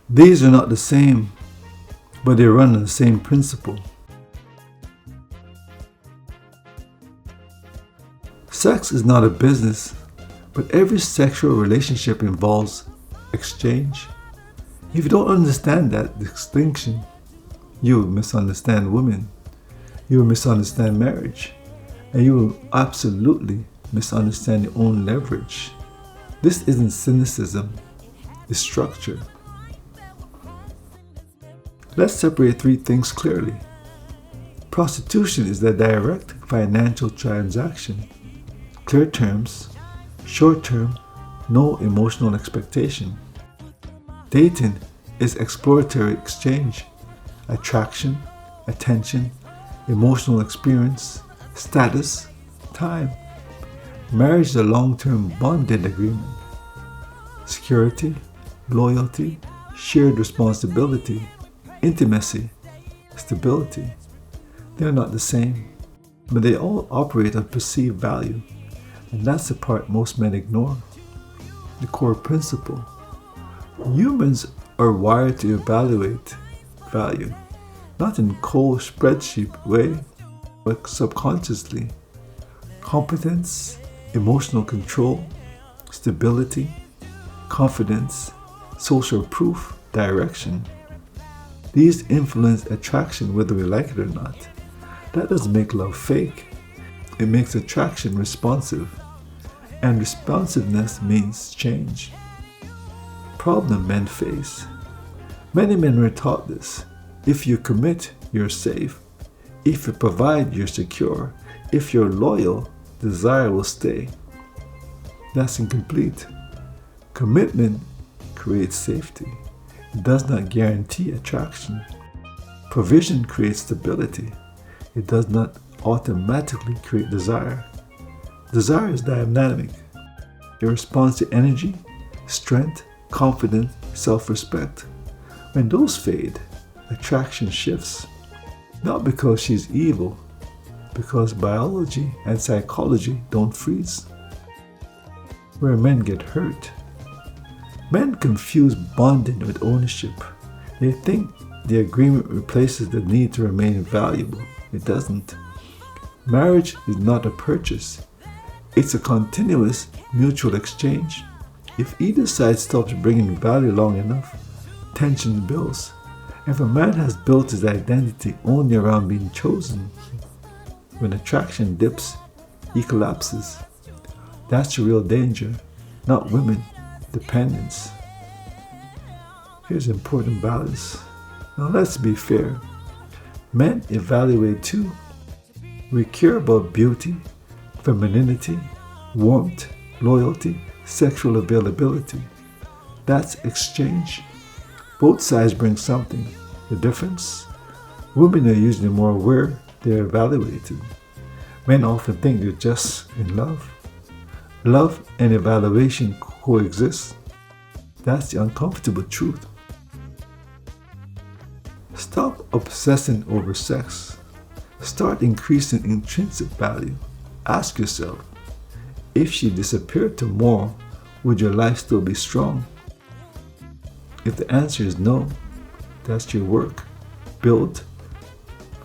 These are not the same, but they run on the same principle. Sex is not a business, but every sexual relationship involves exchange. If you don't understand that distinction, you will misunderstand women, you will misunderstand marriage, and you will absolutely misunderstand your own leverage. This isn't cynicism, it's structure. Let's separate three things clearly. Prostitution is a direct financial transaction. Clear terms, short term, no emotional expectation. Dating is exploratory exchange, attraction, attention, emotional experience, status, time. Marriage is a long-term bonded agreement. Security, loyalty, shared responsibility, intimacy, stability. They're not the same, but they all operate on perceived value, and that's the part most men ignore. The core principle. Humans are wired to evaluate value, not in cold spreadsheet way, but subconsciously. Competence, emotional control, stability, confidence, social proof, direction. These influence attraction whether we like it or not. That doesn't make love fake. It makes attraction responsive. And responsiveness means change. Problem men face. Many men were taught this. If you commit, you're safe. If you provide, you're secure. If you're loyal, desire will stay. That's incomplete. Commitment creates safety. It does not guarantee attraction. Provision creates stability. It does not automatically create desire. Desire is dynamic. It responds to energy, strength, confidence, self-respect. When those fade, attraction shifts. Not because she's evil, because biology and psychology don't freeze. Where men get hurt. Men confuse bonding with ownership. They think the agreement replaces the need to remain valuable. It doesn't. Marriage is not a purchase. It's a continuous mutual exchange. If either side stops bringing value long enough, tension builds. If a man has built his identity only around being chosen, when attraction dips, he collapses. That's the real danger, not women, dependence. Here's important balance. Now let's be fair. Men evaluate too. We care about beauty, femininity, warmth, loyalty, sexual availability. That's exchange. Both sides bring something. The difference? Women are usually more aware they're evaluated. Men often think they're just in love. Love and evaluation coexist. That's the uncomfortable truth. Stop obsessing over sex. Start increasing intrinsic value. Ask yourself, if she disappeared tomorrow, would your life still be strong? If the answer is no, that's your work. Build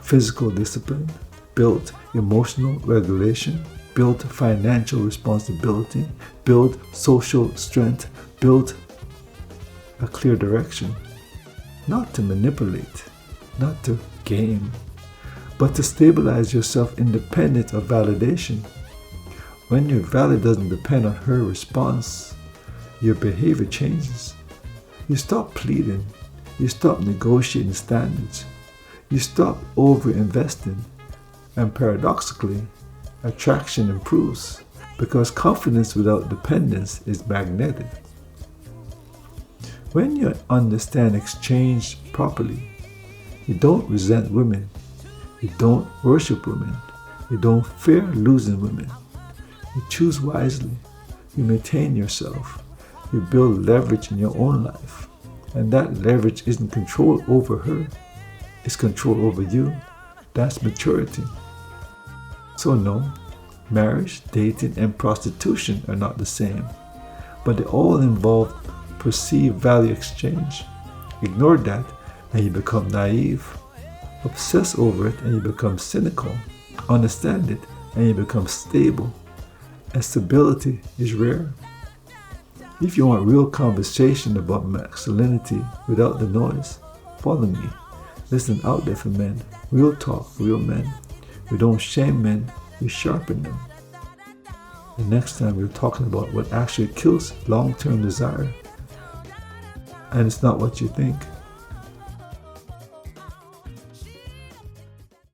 physical discipline, build emotional regulation, build financial responsibility, build social strength, build a clear direction. Not to manipulate, not to game, but to stabilize yourself independent of validation. When your value doesn't depend on her response, your behavior changes. You stop pleading, you stop negotiating standards, you stop over-investing, and paradoxically, attraction improves because confidence without dependence is magnetic. When you understand exchange properly, you don't resent women, you don't worship women, you don't fear losing women. You choose wisely, you maintain yourself, you build leverage in your own life, and that leverage isn't control over her, it's control over you. That's maturity. So no, marriage, dating, and prostitution are not the same, but they all involve perceived value exchange. Ignore that and you become naive. Obsess over it and you become cynical. Understand it and you become stable. And stability is rare. If you want real conversation about masculinity without the noise, follow me. Listen out there for men. Real talk, real men. We don't shame men, we sharpen them. The next time we're talking about what actually kills long-term desire. And it's not what you think.